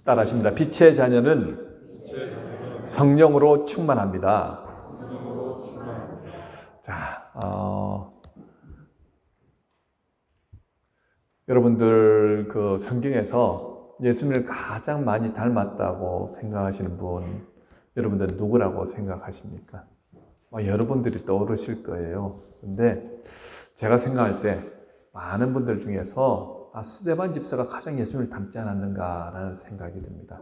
따라하십니다. 빛의 자녀는 성령으로 충만합니다. 자, 여러분들 그 성경에서 예수님을 가장 많이 닮았다고 생각하시는 분, 여러분들 누구라고 생각하십니까? 여러분들이 떠오르실 거예요. 근데 제가 생각할 때 많은 분들 중에서 스데반 집사가 가장 예수님을 닮지 않았는가라는 생각이 듭니다.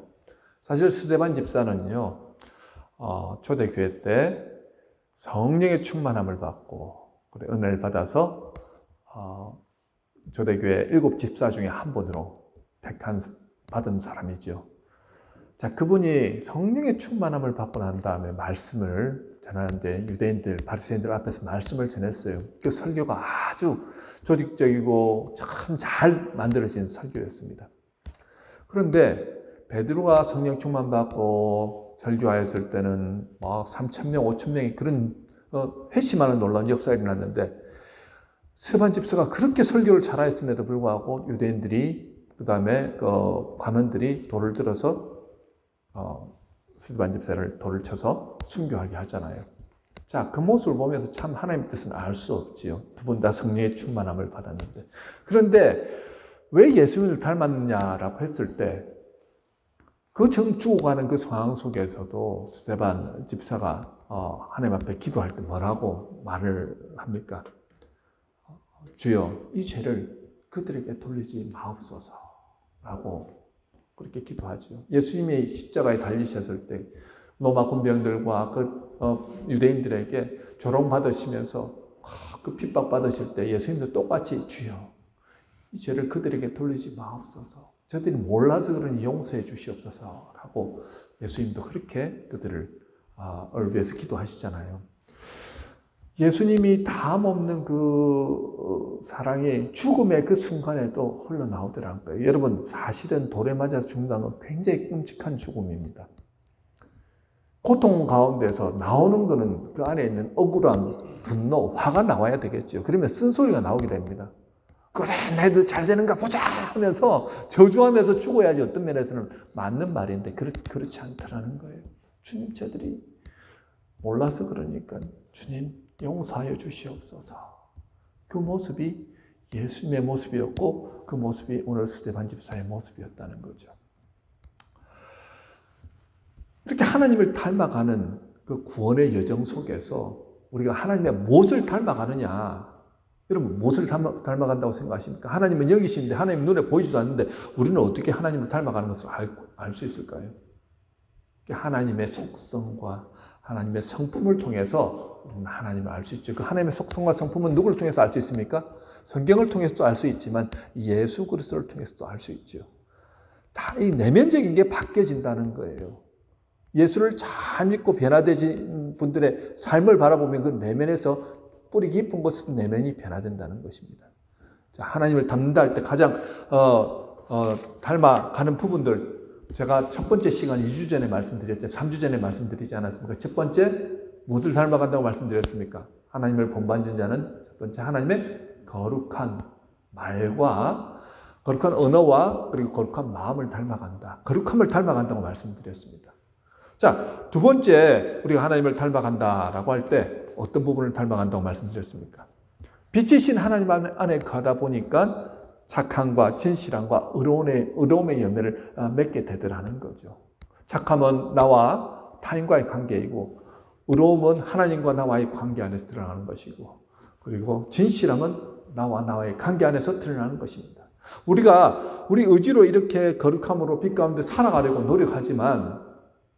사실 스데반 집사는요, 초대교회 때 성령의 충만함을 받고 은혜를 받아서 초대교회 7 집사 중에 한 분으로 받은 사람이죠. 자, 그분이 성령의 충만함을 받고 난 다음에 말씀을 전하는데 유대인들, 바리새인들 앞에서 말씀을 전했어요. 그 설교가 아주 조직적이고 참 잘 만들어진 설교였습니다. 그런데 베드로가 성령 충만 받고 설교하였을 때는 막 3,000명, 5,000명이 그런 회심하는 놀라운 역사가 일어났는데 스데반 집사가 그렇게 설교를 잘하였음에도 불구하고 유대인들이 그 다음에 관원들이 돌을 들어서 스데반 집사를 돌을 쳐서 순교하게 하잖아요. 자, 그 모습을 보면서 참 하나님의 뜻은 알 수 없지요. 두 분 다 성령의 충만함을 받았는데. 그런데 왜 예수님을 닮았느냐라고 했을 때 그 죽어가는 그 상황 속에서도 스데반 집사가 하나님 앞에 기도할 때 뭐라고 말을 합니까? 주여, 이 죄를 그들에게 돌리지 마옵소서라고 그렇게 기도하죠. 예수님이 십자가에 달리셨을 때 로마 군병들과 유대인들에게 조롱받으시면서 그 핍박받으실 때 예수님도 똑같이 주여, 이 죄를 그들에게 돌리지 마옵소서. 저들이 몰라서 그러니 용서해 주시옵소서라고 예수님도 그렇게 그들을 위해서 기도하시잖아요. 예수님이 다음 없는 그 사랑이 죽음의 그 순간에도 흘러나오더라는 거예요. 여러분, 사실은 돌에 맞아 죽는다는 건 굉장히 끔찍한 죽음입니다. 고통 가운데서 나오는 거는 그 안에 있는 억울함, 분노, 화가 나와야 되겠죠. 그러면 쓴소리가 나오게 됩니다. 그래, 너희들 잘 되는가 보자 하면서 저주하면서 죽어야지. 어떤 면에서는 맞는 말인데 그렇지 않더라는 거예요. 주님, 저들이 몰라서 그러니까 주님 용서하여 주시옵소서. 그 모습이 예수님의 모습이었고 그 모습이 오늘 스데반 집사의 모습이었다는 거죠. 이렇게 하나님을 닮아가는 그 구원의 여정 속에서 우리가 하나님의 무엇을 닮아가느냐? 여러분, 무엇을 닮아간다고 생각하십니까? 하나님은 영이신데 하나님 눈에 보이지도 않는데 우리는 어떻게 하나님을 닮아가는 것을 알 수 있을까요? 하나님의 속성과 하나님의 성품을 통해서 우리는 하나님을 알 수 있죠. 그 하나님의 속성과 성품은 누구를 통해서 알 수 있습니까? 성경을 통해서도 알 수 있지만 예수 그리스도를 통해서도 알 수 있죠. 다 이 내면적인 게 바뀌어진다는 거예요. 예수를 잘 믿고 변화되진 분들의 삶을 바라보면 그 내면에서 뿌리 깊은 것은 내면이 변화된다는 것입니다. 자, 하나님을 닮는다 할 때 가장 닮아가는 부분들, 제가 첫 번째 시간 2주 전에 말씀드렸죠. 3주 전에 말씀드리지 않았습니까? 첫 번째, 무엇을 닮아간다고 말씀드렸습니까? 하나님을 본받는 자는 첫 번째 하나님의 거룩한 말과 거룩한 언어와 그리고 거룩한 마음을 닮아간다. 거룩함을 닮아간다고 말씀드렸습니다. 자, 두 번째, 우리가 하나님을 닮아간다라고 할 때 어떤 부분을 닮아간다고 말씀드렸습니까? 빛이신 하나님 안에 가다 보니까 착함과 진실함과 의로움의 열매를 맺게 되더라는 거죠. 착함은 나와 타인과의 관계이고, 의로움은 하나님과 나와의 관계 안에서 드러나는 것이고, 그리고 진실함은 나와의 관계 안에서 드러나는 것입니다. 우리가 우리 의지로 이렇게 거룩함으로 빛 가운데 살아가려고 노력하지만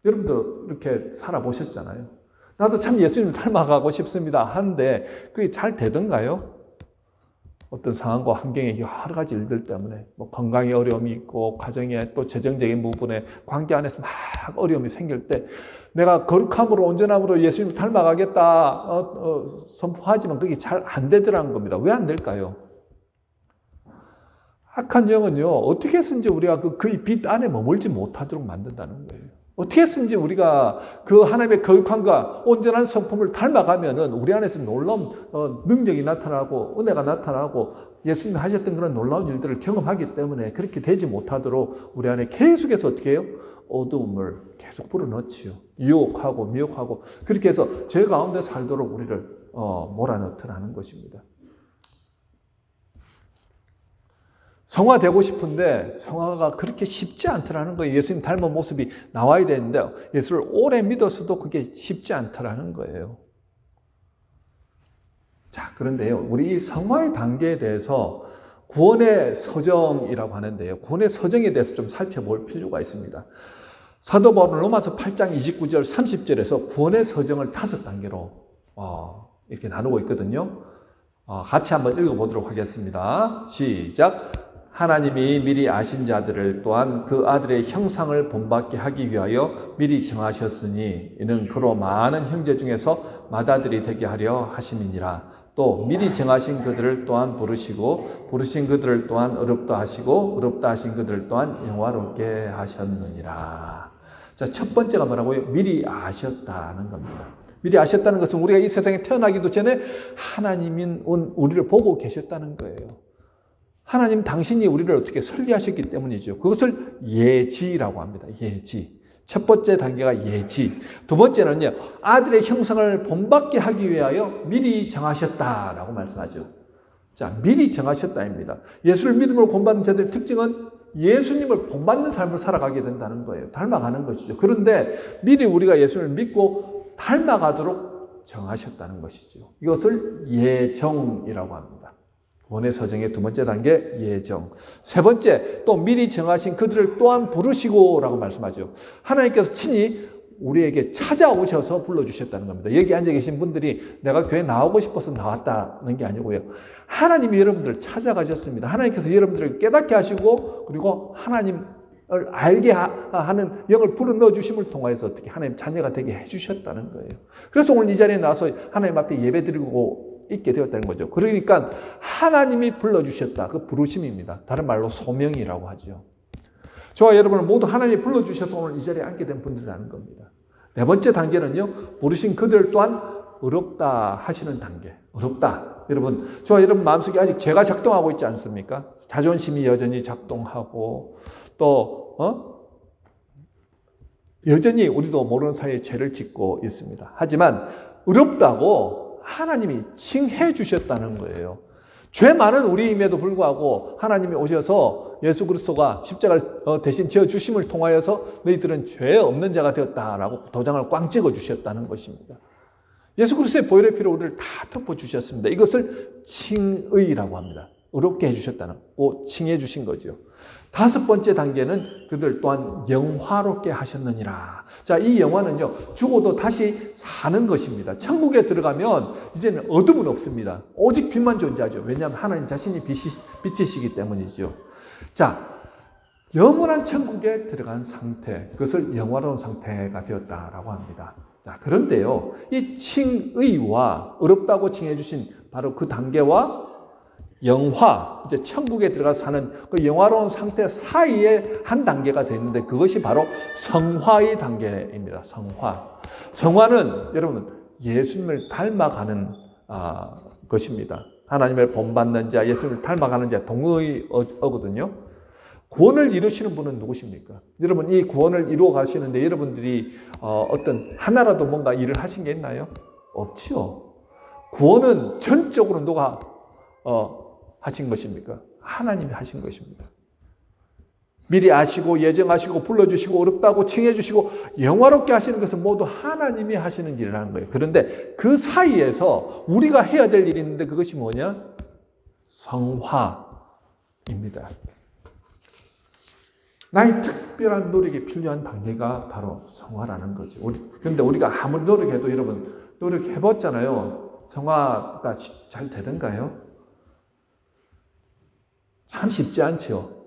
여러분도 이렇게 살아보셨잖아요. 나도 참 예수님을 닮아가고 싶습니다 하는데 그게 잘 되던가요? 어떤 상황과 환경의 여러 가지 일들 때문에 건강에 어려움이 있고 가정에 또 재정적인 부분에 관계 안에서 막 어려움이 생길 때 내가 거룩함으로 온전함으로 예수님을 닮아가겠다 선포하지만 그게 잘 안 되더라는 겁니다. 왜 안 될까요? 악한 영은요, 어떻게 해서든지 우리가 그의 빛 안에 머물지 못하도록 만든다는 거예요. 어떻게 했든지 우리가 그 하나님의 거룩함과 온전한 성품을 닮아가면은 우리 안에서 놀라운 능력이 나타나고 은혜가 나타나고 예수님이 하셨던 그런 놀라운 일들을 경험하기 때문에 그렇게 되지 못하도록 우리 안에 계속해서 어떻게 해요? 어두움을 계속 불어넣지요. 유혹하고 미혹하고 그렇게 해서 죄 가운데 살도록 우리를 몰아넣더라는 것입니다. 성화되고 싶은데 성화가 그렇게 쉽지 않더라는 거예요. 예수님 닮은 모습이 나와야 되는데 예수를 오래 믿어서도 그게 쉽지 않더라는 거예요. 자, 그런데요. 우리 이 성화의 단계에 대해서 구원의 서정이라고 하는데요. 구원의 서정에 대해서 좀 살펴볼 필요가 있습니다. 사도 바울은 로마서 8장 29절 30절에서 구원의 서정을 5단계로 이렇게 나누고 있거든요. 같이 한번 읽어보도록 하겠습니다. 시작. 하나님이 미리 아신 자들을 또한 그 아들의 형상을 본받게 하기 위하여 미리 정하셨으니 이는 그로 많은 형제 중에서 맏아들이 되게 하려 하심이니라. 또 미리 정하신 그들을 또한 부르시고 부르신 그들을 또한 어렵다 하시고 어렵다 하신 그들을 또한 영화롭게 하셨느니라. 자, 첫 번째가 뭐라고요? 미리 아셨다는 겁니다. 미리 아셨다는 것은 우리가 이 세상에 태어나기도 전에 하나님인 우리를 보고 계셨다는 거예요. 하나님 당신이 우리를 어떻게 설계하셨기 때문이죠. 그것을 예지라고 합니다. 예지. 첫 번째 단계가 예지. 두 번째는요, 아들의 형상을 본받게 하기 위하여 미리 정하셨다라고 말씀하죠. 자, 미리 정하셨다입니다. 예수를 믿음으로 본받는 자들의 특징은 예수님을 본받는 삶을 살아가게 된다는 거예요. 닮아가는 것이죠. 그런데 미리 우리가 예수를 믿고 닮아가도록 정하셨다는 것이죠. 이것을 예정이라고 합니다. 구원의 서정의 두 번째 단계 예정. 세 번째, 또 미리 정하신 그들을 또한 부르시고 라고 말씀하죠. 하나님께서 친히 우리에게 찾아오셔서 불러주셨다는 겁니다. 여기 앉아 계신 분들이 내가 교회 나오고 싶어서 나왔다는 게 아니고요. 하나님이 여러분들을 찾아가셨습니다. 하나님께서 여러분들을 깨닫게 하시고 그리고 하나님을 알게 하는 영을 불어넣어 주심을 통해서 어떻게 하나님 자녀가 되게 해주셨다는 거예요. 그래서 오늘 이 자리에 나와서 하나님 앞에 예배드리고 있게 되었다는 거죠. 그러니까 하나님이 불러주셨다. 그 부르심입니다. 다른 말로 소명이라고 하죠. 저와 여러분을 모두 하나님이 불러주셔서 오늘 이 자리에 앉게 된 분들이라는 겁니다. 네 번째 단계는요. 부르신 그들 또한 어렵다 하시는 단계. 어렵다. 여러분, 저와 여러분 마음속에 아직 죄가 작동하고 있지 않습니까? 자존심이 여전히 작동하고 또 여전히 우리도 모르는 사이에 죄를 짓고 있습니다. 하지만 어렵다고 하나님이 칭해 주셨다는 거예요. 죄 많은 우리임에도 불구하고 하나님이 오셔서 예수 그리스도가 십자가를 대신 지어주심을 통하여서 너희들은 죄 없는 자가 되었다라고 도장을 꽝 찍어 주셨다는 것입니다. 예수 그리스도의 보혈의 피로 우리를 다 덮어주셨습니다. 이것을 칭의라고 합니다. 어렵게 해주셨다는 거, 칭해 주신 거죠. 다섯 번째 단계는 그들 또한 영화롭게 하셨느니라. 자, 이 영화는요, 죽어도 다시 사는 것입니다. 천국에 들어가면 이제는 어둠은 없습니다. 오직 빛만 존재하죠. 왜냐하면 하나님 자신이 빛이시기 때문이죠. 자, 영원한 천국에 들어간 상태, 그것을 영화로운 상태가 되었다라고 합니다. 자, 그런데요, 이 칭의와 어렵다고 칭해 주신 바로 그 단계와 영화, 이제 천국에 들어가서 사는 그 영화로운 상태 사이에 한 단계가 되는데 그것이 바로 성화의 단계입니다. 성화. 성화는 여러분 예수님을 닮아가는 것입니다. 하나님을 본받는 자, 예수님을 닮아가는 자 동의어거든요. 구원을 이루시는 분은 누구십니까? 여러분 이 구원을 이루어 가시는데 여러분들이 어떤 하나라도 뭔가 일을 하신 게 있나요? 없지요. 구원은 전적으로 누가 하신 것입니까? 하나님이 하신 것입니다. 미리 아시고 예정하시고 불러주시고 어렵다고 칭해주시고 영화롭게 하시는 것은 모두 하나님이 하시는 일이라는 거예요. 그런데 그 사이에서 우리가 해야 될 일이 있는데 그것이 뭐냐? 성화입니다. 나의 특별한 노력이 필요한 단계가 바로 성화라는 거죠. 그런데 우리가 아무리 노력해도 여러분 노력해봤잖아요. 성화가 잘 되던가요? 참 쉽지 않죠.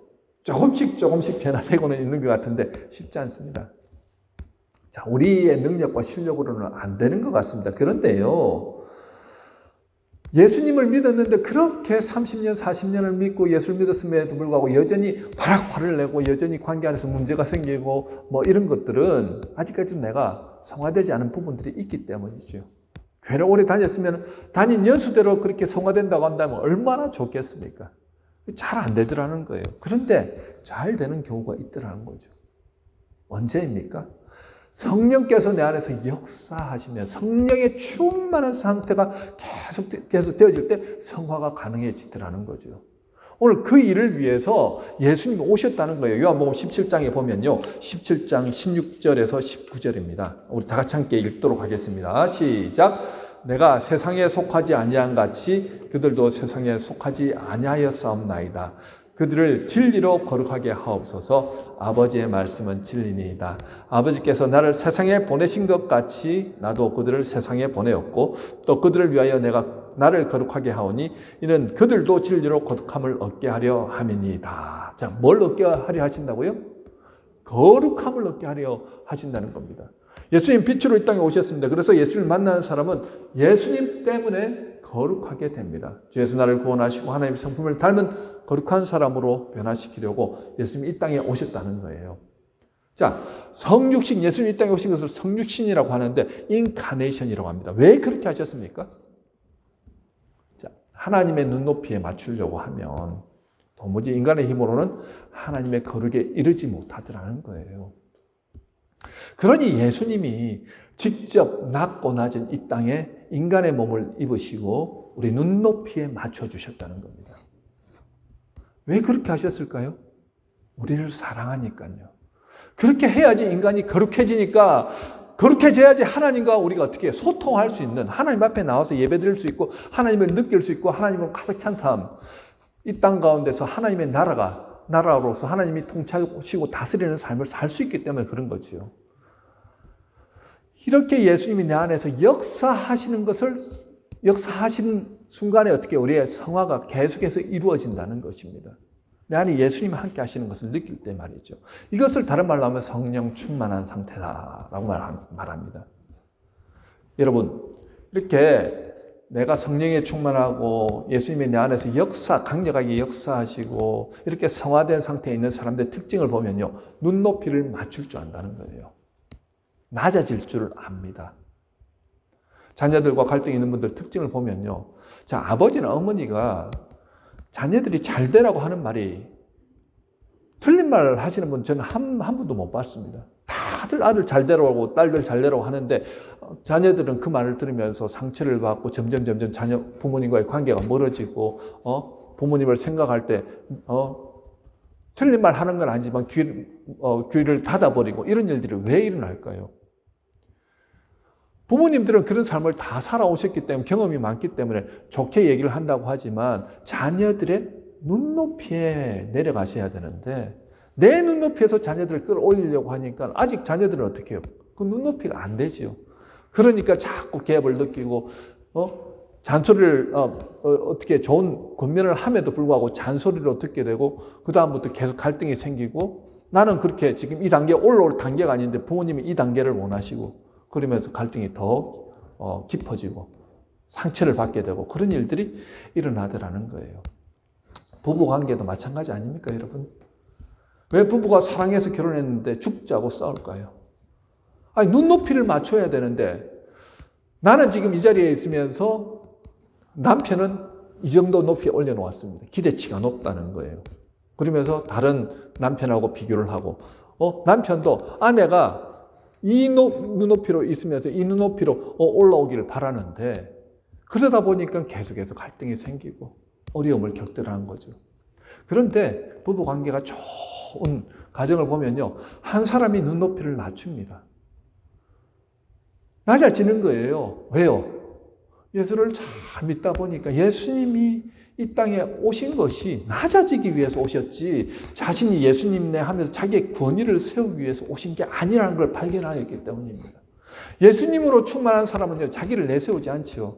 조금씩 변화되고는 있는 것 같은데 쉽지 않습니다. 자, 우리의 능력과 실력으로는 안 되는 것 같습니다. 그런데요, 예수님을 믿었는데 그렇게 30년, 40년을 믿고 예수를 믿었음에도 불구하고 여전히 바락 화를 내고 여전히 관계 안에서 문제가 생기고 뭐 이런 것들은 아직까지 내가 성화되지 않은 부분들이 있기 때문이죠. 교회를 오래 다녔으면 다닌 연수대로 그렇게 성화된다고 한다면 얼마나 좋겠습니까? 잘 안 되더라는 거예요. 그런데 잘 되는 경우가 있더라는 거죠. 언제입니까? 성령께서 내 안에서 역사하시면 성령의 충만한 상태가 계속 되어질 때 성화가 가능해지더라는 거죠. 오늘 그 일을 위해서 예수님이 오셨다는 거예요. 요한복음 17장에 보면요. 17장 16절에서 19절입니다. 우리 다 같이 함께 읽도록 하겠습니다. 시작. 내가 세상에 속하지 아니한 같이 그들도 세상에 속하지 아니하였사옵나이다. 그들을 진리로 거룩하게 하옵소서. 아버지의 말씀은 진리니이다. 아버지께서 나를 세상에 보내신 것 같이 나도 그들을 세상에 보내었고 또 그들을 위하여 내가 나를 거룩하게 하오니 이는 그들도 진리로 거룩함을 얻게 하려 함이니이다. 자, 뭘 얻게 하려 하신다고요? 거룩함을 얻게 하려 하신다는 겁니다. 예수님 빛으로 이 땅에 오셨습니다. 그래서 예수님을 만나는 사람은 예수님 때문에 거룩하게 됩니다. 주에서 나를 구원하시고 하나님의 성품을 닮은 거룩한 사람으로 변화시키려고 예수님이 이 땅에 오셨다는 거예요. 자, 성육신, 예수님이 이 땅에 오신 것을 성육신이라고 하는데 인카네이션이라고 합니다. 왜 그렇게 하셨습니까? 자, 하나님의 눈높이에 맞추려고 하면 도무지 인간의 힘으로는 하나님의 거룩에 이르지 못하더라는 거예요. 그러니 예수님이 직접 낮고 낮은 이 땅에 인간의 몸을 입으시고 우리 눈높이에 맞춰주셨다는 겁니다. 왜 그렇게 하셨을까요? 우리를 사랑하니까요. 그렇게 해야지 인간이 거룩해지니까 거룩해져야지 하나님과 우리가 어떻게 소통할 수 있는 하나님 앞에 나와서 예배드릴 수 있고 하나님을 느낄 수 있고 하나님을 가득 찬 삶 이 땅 가운데서 하나님의 나라로서 하나님이 통치하시고 다스리는 삶을 살 수 있기 때문에 그런 거죠. 이렇게 예수님이 내 안에서 역사하시는 순간에 어떻게 우리의 성화가 계속해서 이루어진다는 것입니다. 내 안에 예수님이 함께 하시는 것을 느낄 때 말이죠. 이것을 다른 말로 하면 성령 충만한 상태다라고 말합니다. 여러분, 이렇게 내가 성령에 충만하고 예수님이 내 안에서 강력하게 역사하시고 이렇게 성화된 상태에 있는 사람들의 특징을 보면요. 눈높이를 맞출 줄 안다는 거예요. 낮아질 줄 압니다. 자녀들과 갈등이 있는 분들 특징을 보면요. 자, 아버지나 어머니가 자녀들이 잘 되라고 하는 말이 틀린 말을 하시는 분 저는 한 분도 못 봤습니다. 다들 아들 잘 되라고 딸들 잘 되라고 하는데 자녀들은 그 말을 들으면서 상처를 받고 점점 부모님과의 관계가 멀어지고 부모님을 생각할 때 틀린 말 하는 건 아니지만 귀를 닫아버리고 이런 일들이 왜 일어날까요? 부모님들은 그런 삶을 다 살아오셨기 때문에 경험이 많기 때문에 좋게 얘기를 한다고 하지만 자녀들의 눈높이에 내려가셔야 되는데 내 눈높이에서 자녀들을 끌어올리려고 하니까 아직 자녀들은 어떻게 해요? 그 눈높이가 안 되지요. 그러니까 자꾸 갭을 느끼고 잔소리를 어떻게 좋은 권면을 함에도 불구하고 잔소리로 듣게 되고 그 다음부터 계속 갈등이 생기고 나는 그렇게 지금 이 단계에 올라올 단계가 아닌데 부모님이 이 단계를 원하시고 그러면서 갈등이 더 깊어지고 상처를 받게 되고 그런 일들이 일어나더라는 거예요. 부부관계도 마찬가지 아닙니까, 여러분? 왜 부부가 사랑해서 결혼했는데 죽자고 싸울까요? 아니, 눈높이를 맞춰야 되는데 나는 지금 이 자리에 있으면서 남편은 이 정도 높이에 올려놓았습니다. 기대치가 높다는 거예요. 그러면서 다른 남편하고 비교를 하고 남편도 아내가 이 눈높이로 있으면서 이 눈높이로 올라오기를 바라는데 그러다 보니까 계속해서 갈등이 생기고 어려움을 겪더라는 거죠. 그런데 부부관계가 좋은 가정을 보면요. 한 사람이 눈높이를 낮춥니다. 낮아지는 거예요. 왜요? 예수를 잘 믿다 보니까 예수님이 이 땅에 오신 것이 낮아지기 위해서 오셨지 자신이 예수님네 하면서 자기의 권위를 세우기 위해서 오신 게 아니라는 걸 발견하였기 때문입니다. 예수님으로 충만한 사람은요, 자기를 내세우지 않지요.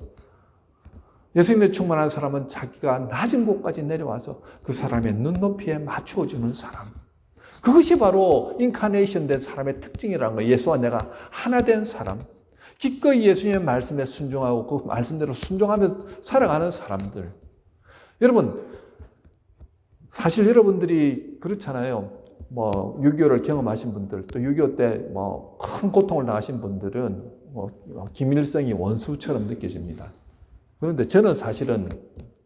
예수님에 충만한 사람은 자기가 낮은 곳까지 내려와서 그 사람의 눈높이에 맞추어주는 사람. 그것이 바로 인카네이션 된 사람의 특징이라는 거예요. 예수와 내가 하나 된 사람. 기꺼이 예수님의 말씀에 순종하고 그 말씀대로 순종하며 살아가는 사람들. 여러분, 사실 여러분들이 그렇잖아요. 6.25를 경험하신 분들, 또 6.25 때 큰 고통을 당하신 분들은 김일성이 원수처럼 느껴집니다. 그런데 저는 사실은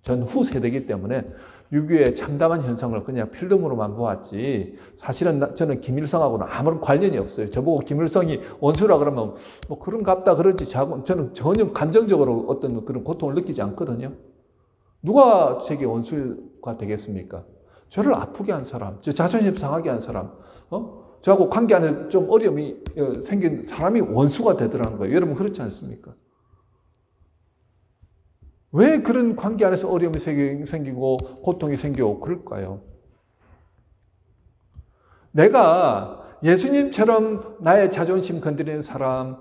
전후 세대이기 때문에 6.25의 참담한 현상을 그냥 필름으로만 보았지, 사실은 저는 김일성하고는 아무런 관련이 없어요. 저보고 김일성이 원수라 그러면 그런갑다 그러지, 저는 전혀 감정적으로 어떤 그런 고통을 느끼지 않거든요. 누가 제게 원수가 되겠습니까? 저를 아프게 한 사람, 저 자존심 상하게 한 사람, 저하고 관계 안에 좀 어려움이 생긴 사람이 원수가 되더라는 거예요. 여러분 그렇지 않습니까? 왜 그런 관계 안에서 어려움이 생기고 고통이 생기고 그럴까요? 내가 예수님처럼 나의 자존심 건드리는 사람,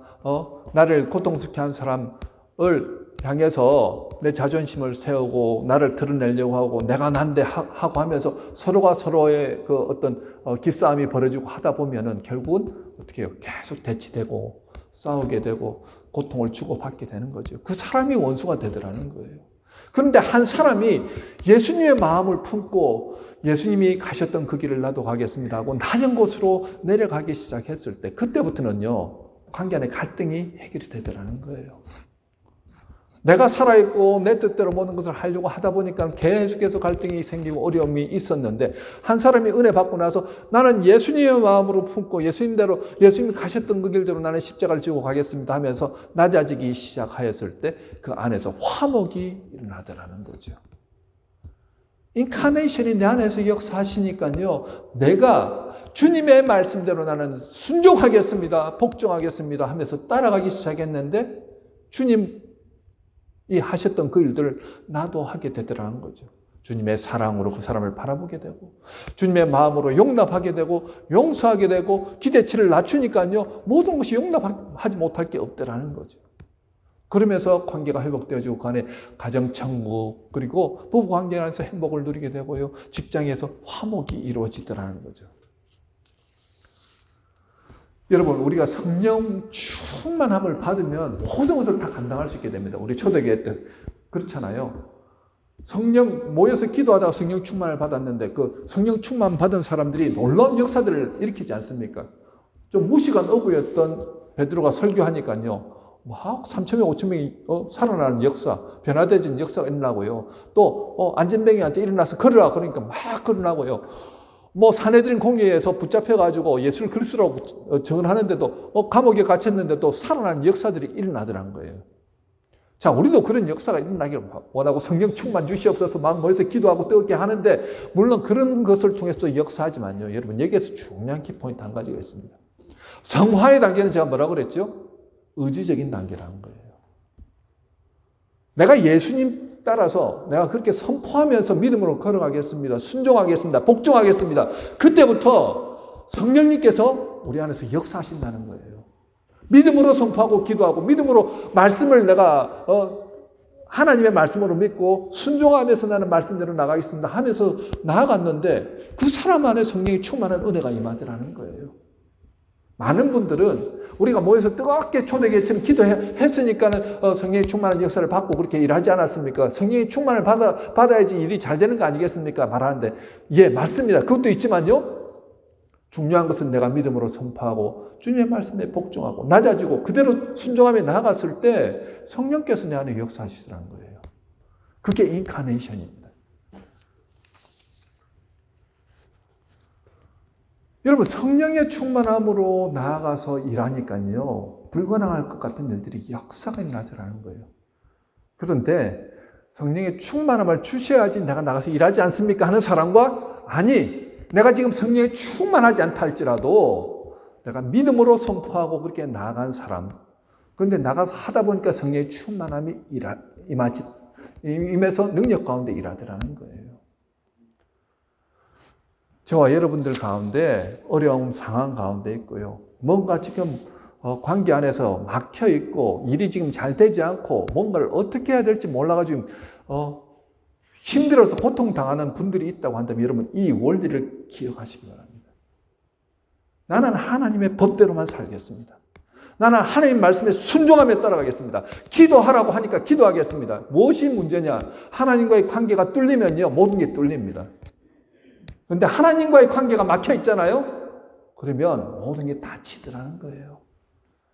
나를 고통스럽게 한 사람을 향해서 내 자존심을 세우고 나를 드러내려고 하고 내가 난데 하고 하면서 서로가 서로의 그 어떤 기싸움이 벌어지고 하다 보면은 결국은 어떻게 해요? 계속 대치되고 싸우게 되고 고통을 주고받게 되는 거죠. 그 사람이 원수가 되더라는 거예요. 그런데 한 사람이 예수님의 마음을 품고 예수님이 가셨던 그 길을 나도 가겠습니다 하고 낮은 곳으로 내려가기 시작했을 때 그때부터는요, 관계 안에 갈등이 해결이 되더라는 거예요. 내가 살아있고 내 뜻대로 모든 것을 하려고 하다 보니까 계속해서 갈등이 생기고 어려움이 있었는데, 한 사람이 은혜 받고 나서 나는 예수님의 마음으로 품고 예수님대로, 예수님이 가셨던 그 길대로 나는 십자가를 지고 가겠습니다 하면서 낮아지기 시작하였을 때 그 안에서 화목이 일어나더라는 거죠. 인카네이션이 내 안에서 역사하시니까요, 내가 주님의 말씀대로 나는 순종하겠습니다, 복종하겠습니다 하면서 따라가기 시작했는데 주님 이 하셨던 그 일들을 나도 하게 되더라는 거죠. 주님의 사랑으로 그 사람을 바라보게 되고, 주님의 마음으로 용납하게 되고, 용서하게 되고, 기대치를 낮추니까요, 모든 것이 용납하지 못할 게 없더라는 거죠. 그러면서 관계가 회복되어지고, 그 안에 가정천국, 그리고 부부관계 안에서 행복을 누리게 되고요, 직장에서 화목이 이루어지더라는 거죠. 여러분, 우리가 성령 충만함을 받으면 모든 것을 다 감당할 수 있게 됩니다. 우리 초대교회 때 그렇잖아요. 성령 모여서 기도하다가 성령 충만을 받았는데 그 성령 충만 받은 사람들이 놀라운 역사들을 일으키지 않습니까? 좀 무식한 어부였던 베드로가 설교하니까요, 막 3,000명, 5,000명이 살아나는 역사, 변화되어진 역사가 일어나고요. 또 안진뱅이한테 일어나서 걸으라 그러니까 막 걸어나고요. 사내들인 공회에서 붙잡혀가지고 예수를 그리스도라고 증언하는데도 감옥에 갇혔는데도 살아나는 역사들이 일어나더란 거예요. 자, 우리도 그런 역사가 일어나길 원하고 성령 충만 주시옵소서 막 모여서 기도하고 뜨겁게 하는데, 물론 그런 것을 통해서 역사하지만요, 여러분 여기에서 중요한 키포인트 한 가지가 있습니다. 성화의 단계는 제가 뭐라고 그랬죠? 의지적인 단계라는 거예요. 내가 예수님 따라서 내가 그렇게 선포하면서 믿음으로 걸어가겠습니다, 순종하겠습니다, 복종하겠습니다, 그때부터 성령님께서 우리 안에서 역사하신다는 거예요. 믿음으로 선포하고 기도하고 믿음으로 말씀을 내가 하나님의 말씀으로 믿고 순종하면서 나는 말씀대로 나가겠습니다 하면서 나아갔는데 그 사람 안에 성령이 충만한 은혜가 임하더라는 거예요. 많은 분들은 우리가 모여서 뜨겁게 초대교회처럼 기도했으니까는 성령의 충만한 역사를 받고 그렇게 일하지 않았습니까? 성령의 충만을 받아야지 일이 잘 되는 거 아니겠습니까? 말하는데, 예, 맞습니다. 그것도 있지만요, 중요한 것은 내가 믿음으로 선포하고 주님의 말씀에 복종하고 낮아지고 그대로 순종하며 나아갔을 때 성령께서 내 안에 역사하시더라는 거예요. 그게 인카네이션입니다. 여러분, 성령의 충만함으로 나아가서 일하니까요, 불가능할 것 같은 일들이 역사가 일어나더라는 거예요. 그런데 성령의 충만함을 주셔야지 내가 나가서 일하지 않습니까? 하는 사람과, 아니, 내가 지금 성령에 충만하지 않다 할지라도 내가 믿음으로 선포하고 그렇게 나아간 사람, 그런데 나가서 하다 보니까 성령의 충만함이 임해서 능력 가운데 일하더라는 거예요. 저와 여러분들 가운데 어려운 상황 가운데 있고요, 뭔가 지금 관계 안에서 막혀 있고 일이 지금 잘 되지 않고 뭔가를 어떻게 해야 될지 몰라가지고 힘들어서 고통당하는 분들이 있다고 한다면 여러분, 이 원리를 기억하시기 바랍니다. 나는 하나님의 법대로만 살겠습니다. 나는 하나님 말씀에 순종하며 따라가겠습니다. 기도하라고 하니까 기도하겠습니다. 무엇이 문제냐? 하나님과의 관계가 뚫리면요, 모든 게 뚫립니다. 그런데 하나님과의 관계가 막혀 있잖아요? 그러면 모든 게 닫히더라는 거예요.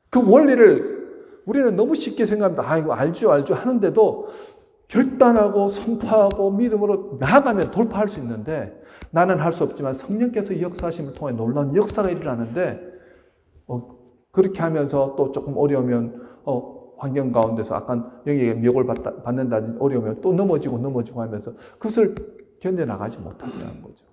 그 원리를 우리는 너무 쉽게 생각합니다. 아이고, 알죠 하는데도 결단하고 선포하고 믿음으로 나아가면 돌파할 수 있는데, 나는 할 수 없지만 성령께서 역사하심을 통해 놀라운 역사가 일어나는데, 그렇게 하면서 또 조금 어려우면 환경 가운데서 약간 영에게 미혹을 받는다든지 어려우면 또 넘어지고 하면서 그것을 견뎌나가지 못한다는 거죠.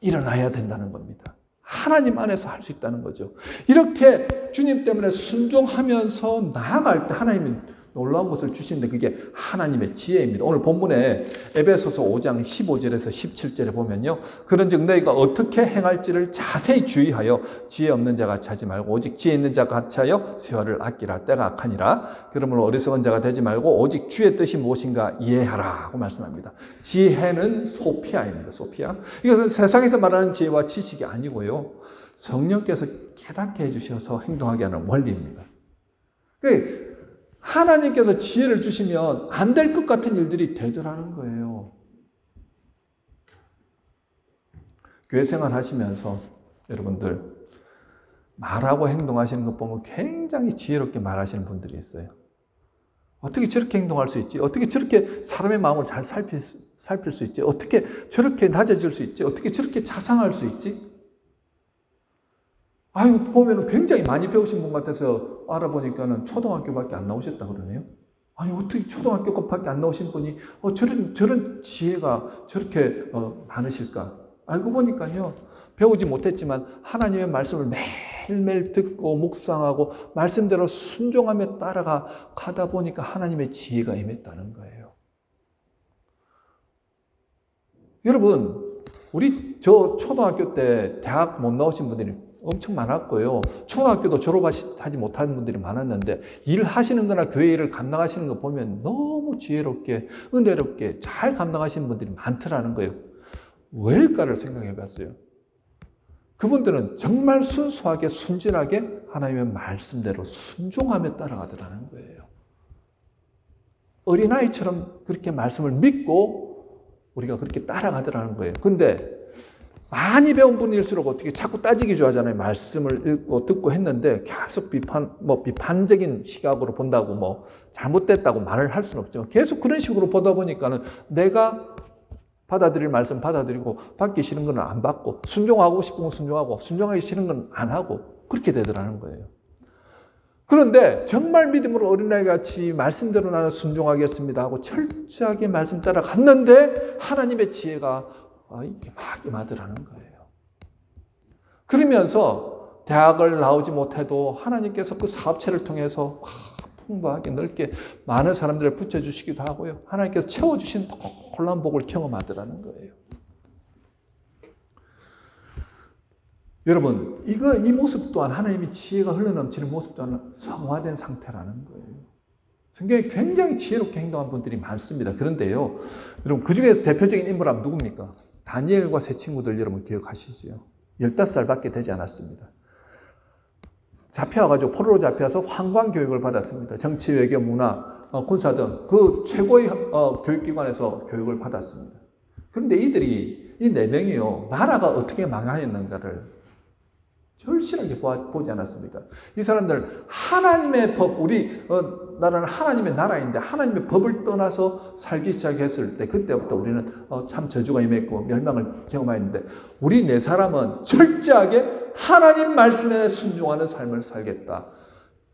일어나야 된다는 겁니다. 하나님 안에서 할 수 있다는 거죠. 이렇게 주님 때문에 순종하면서 나아갈 때 하나님이 놀라운 것을 주시는데 그게 하나님의 지혜입니다. 오늘 본문에 에베소서 5장 15절에서 17절에 보면요. 그런즉 너희가 어떻게 행할지를 자세히 주의하여 지혜 없는 자가 같이 하지 말고 오직 지혜 있는 자가 같이 하여 세월을 아끼라. 때가 악하니라. 그러므로 어리석은 자가 되지 말고 오직 주의 뜻이 무엇인가 이해하라 고 말씀합니다. 지혜는 소피아입니다. 소피아. 이것은 세상에서 말하는 지혜와 지식이 아니고요. 성령께서 깨닫게 해주셔서 행동하게 하는 원리입니다. 하나님께서 지혜를 주시면 안 될 것 같은 일들이 되더라는 거예요. 교회 생활 하시면서 여러분들 말하고 행동하시는 것 보면 굉장히 지혜롭게 말하시는 분들이 있어요. 어떻게 저렇게 행동할 수 있지? 어떻게 저렇게 사람의 마음을 잘 살필 수 있지? 어떻게 저렇게 낮아질 수 있지? 어떻게 저렇게 자상할 수 있지? 보면 굉장히 많이 배우신 분 같아서 알아보니까는 초등학교밖에 안 나오셨다 그러네요. 어떻게 초등학교밖에 안 나오신 분이 저런 지혜가 저렇게 많으실까? 알고 보니까요, 배우지 못했지만 하나님의 말씀을 매일매일 듣고 묵상하고 말씀대로 순종하며 따라가다 보니까 하나님의 지혜가 임했다는 거예요. 여러분, 저 초등학교 때 대학 못 나오신 분들이 엄청 많았고요. 초등학교도 졸업하지 못한 분들이 많았는데 일하시는 거나 교회 일을 감당하시는 거 보면 너무 지혜롭게 은혜롭게 잘 감당하시는 분들이 많더라는 거예요. 왜일까를 생각해 봤어요. 그분들은 정말 순수하게 순진하게 하나님의 말씀대로 순종하며 따라가더라는 거예요. 어린아이처럼 그렇게 말씀을 믿고 우리가 그렇게 따라가더라는 거예요. 근데 많이 배운 분일수록 어떻게 자꾸 따지기 좋아하잖아요. 말씀을 읽고 듣고 했는데 계속 비판적인 시각으로 본다고 잘못됐다고 말을 할 수는 없지만 계속 그런 식으로 보다 보니까는 내가 받아들일 말씀 받아들이고 받기 싫은 건 안 받고 순종하고 싶은 건 순종하고 순종하기 싫은 건 안 하고 그렇게 되더라는 거예요. 그런데 정말 믿음으로 어린아이같이 말씀대로 나는 순종하겠습니다 하고 철저하게 말씀 따라 갔는데 하나님의 지혜가 막 임하더라는 거예요. 그러면서 대학을 나오지 못해도 하나님께서 그 사업체를 통해서 풍부하게 넓게 많은 사람들을 붙여주시기도 하고요. 하나님께서 채워주신 놀라운 복을 경험하더라는 거예요. 여러분, 이 모습 또한 하나님의 지혜가 흘러넘치는 모습 또한 성화된 상태라는 거예요. 성경에 굉장히 지혜롭게 행동한 분들이 많습니다. 그런데요, 여러분, 그 중에서 대표적인 인물은 누굽니까? 다니엘과 세 친구들 여러분 기억하시죠? 15살밖에 되지 않았습니다. 잡혀와가지고 포로로 잡혀서 황관 교육을 받았습니다. 정치, 외교, 문화, 군사 등 그 최고의 교육기관에서 교육을 받았습니다. 그런데 이 네 명이요, 나라가 어떻게 망하였는가를 절실하게 보지 않았습니까? 이 사람들 하나님의 법, 나라는 하나님의 나라인데 하나님의 법을 떠나서 살기 시작했을 때 그때부터 우리는 참 저주가 임했고 멸망을 경험했는데 우리 네 사람은 철저하게 하나님 말씀에 순종하는 삶을 살겠다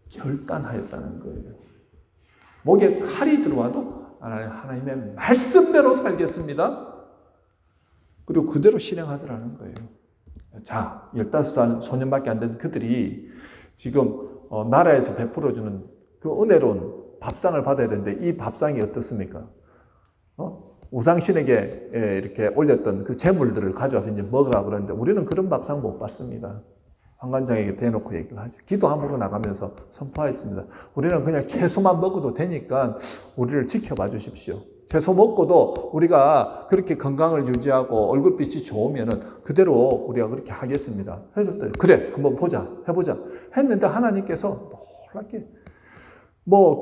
결단하였다는 거예요. 목에 칼이 들어와도 하나님의 말씀대로 살겠습니다. 그리고 그대로 실행하더라는 거예요. 자, 15살 소년밖에 안 된 그들이 지금 나라에서 베풀어주는 그 은혜로운 밥상을 받아야 되는데 이 밥상이 어떻습니까? 우상신에게 이렇게 올렸던 그 재물들을 가져와서 이제 먹으라 그러는데 우리는 그런 밥상 못 받습니다. 황관장에게 대놓고 얘기를 하죠. 기도함으로 나가면서 선포하였습니다. 우리는 그냥 채소만 먹어도 되니까 우리를 지켜봐 주십시오. 채소 먹고도 우리가 그렇게 건강을 유지하고 얼굴빛이 좋으면은 그대로 우리가 그렇게 하겠습니다. 그래서 그래, 한번 보자, 해보자. 했는데 하나님께서 놀랍게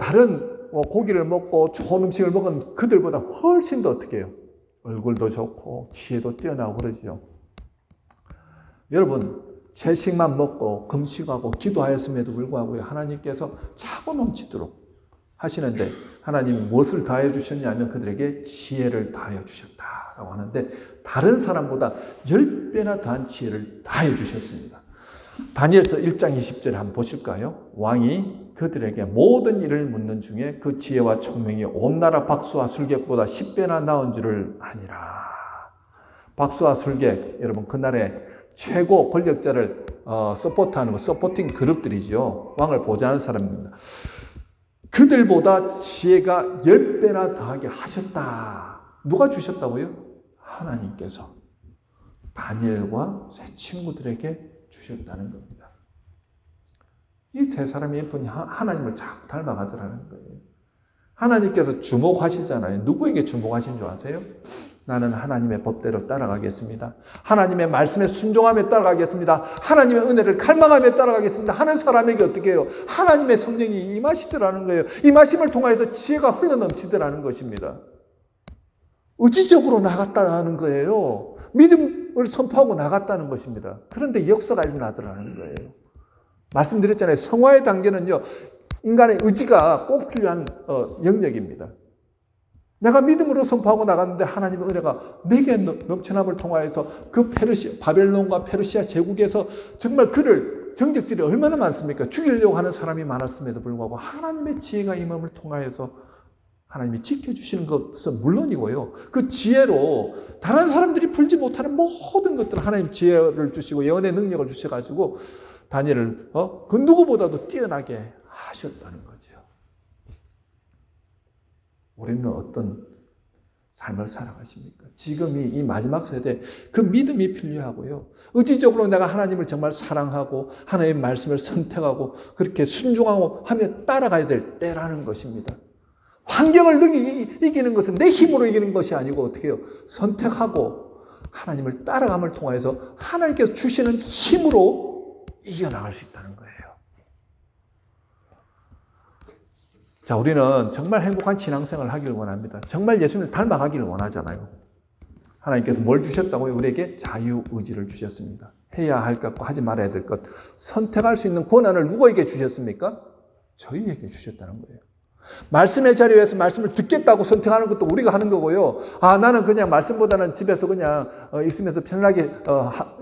다른 고기를 먹고 좋은 음식을 먹은 그들보다 훨씬 더 어떻게 해요? 얼굴도 좋고 지혜도 뛰어나고 그러지요. 여러분, 채식만 먹고 금식하고 기도하였음에도 불구하고 하나님께서 차고 넘치도록 하시는데 하나님이 무엇을 다해 주셨냐면 그들에게 지혜를 다해 주셨다라고 하는데 다른 사람보다 10배나 더한 지혜를 다해 주셨습니다. 다니엘서 1장 20절에 한번 보실까요? 왕이 그들에게 모든 일을 묻는 중에 그 지혜와聰明이 온 나라 박수와 술객보다 10배나 나은 줄을 아니라. 박수와 술객, 여러분 그날에 최고 권력자를 서포트하는 서포팅 그룹들이죠. 왕을 보좌하는 사람입니다. 그들보다 지혜가 10배나 더하게 하셨다. 누가 주셨다고요? 하나님께서 다니엘과 세 친구들에게 주셨다는 겁니다. 이 세 사람이 예쁜 하나님을 자꾸 닮아가더라는 거예요. 하나님께서 주목하시잖아요. 누구에게 주목하신 줄 아세요? 나는 하나님의 법대로 따라가겠습니다. 하나님의 말씀에 순종하며 따라가겠습니다. 하나님의 은혜를 갈망하며 따라가겠습니다. 하는 사람에게 어떻게 해요? 하나님의 성령이 임하시더라는 거예요. 임하심을 통하여서 지혜가 흘러넘치더라는 것입니다. 의지적으로 나갔다는 거예요. 믿음을 선포하고 나갔다는 것입니다. 그런데 역사가 일어나더라는 거예요. 말씀드렸잖아요. 성화의 단계는요, 인간의 의지가 꼭 필요한 영역입니다. 내가 믿음으로 선포하고 나갔는데 하나님의 은혜가 내게 넘쳐남을 통하여서 그 바벨론과 페르시아 제국에서 정말 그를 정적들이 얼마나 많습니까? 죽이려고 하는 사람이 많았음에도 불구하고 하나님의 지혜가 임함을 통하여서 하나님이 지켜주시는 것은 물론이고요. 그 지혜로 다른 사람들이 풀지 못하는 모든 것들을 하나님 지혜를 주시고 예언의 능력을 주셔가지고 다니엘을 그 누구보다도 뛰어나게 하셨다는 거죠. 우리는 어떤 삶을 살아가십니까? 지금이 이 마지막 세대 그 믿음이 필요하고요. 의지적으로 내가 하나님을 정말 사랑하고 하나님의 말씀을 선택하고 그렇게 순종하고 하며 따라가야 될 때라는 것입니다. 환경을 이기는 것은 내 힘으로 이기는 것이 아니고 어떻게 해요? 선택하고 하나님을 따라감을 통해서 하나님께서 주시는 힘으로 이겨나갈 수 있다는 거예요. 자, 우리는 정말 행복한 신앙생활을 하기를 원합니다. 정말 예수님을 닮아가기를 원하잖아요. 하나님께서 뭘 주셨다고요? 우리에게 자유의지를 주셨습니다. 해야 할 것과 하지 말아야 될 것, 선택할 수 있는 권한을 누구에게 주셨습니까? 저희에게 주셨다는 거예요. 말씀의 자리에서 말씀을 듣겠다고 선택하는 것도 우리가 하는 거고요. 나는 그냥 말씀보다는 집에서 그냥 있으면서 편안하게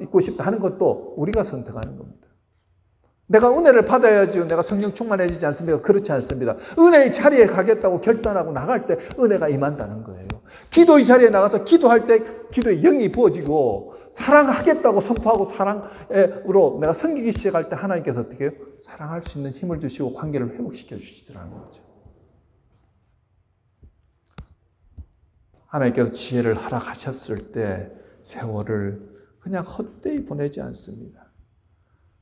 있고 싶다 하는 것도 우리가 선택하는 겁니다. 내가 은혜를 받아야지 내가 성령 충만해지지 않습니까? 그렇지 않습니다. 은혜의 자리에 가겠다고 결단하고 나갈 때 은혜가 임한다는 거예요. 기도의 자리에 나가서 기도할 때 기도의 영이 부어지고 사랑하겠다고 선포하고 사랑으로 내가 섬기기 시작할 때 하나님께서 어떻게 해요? 사랑할 수 있는 힘을 주시고 관계를 회복시켜 주시더라는 거죠. 하나님께서 지혜를 허락하셨을 때 세월을 그냥 헛되이 보내지 않습니다.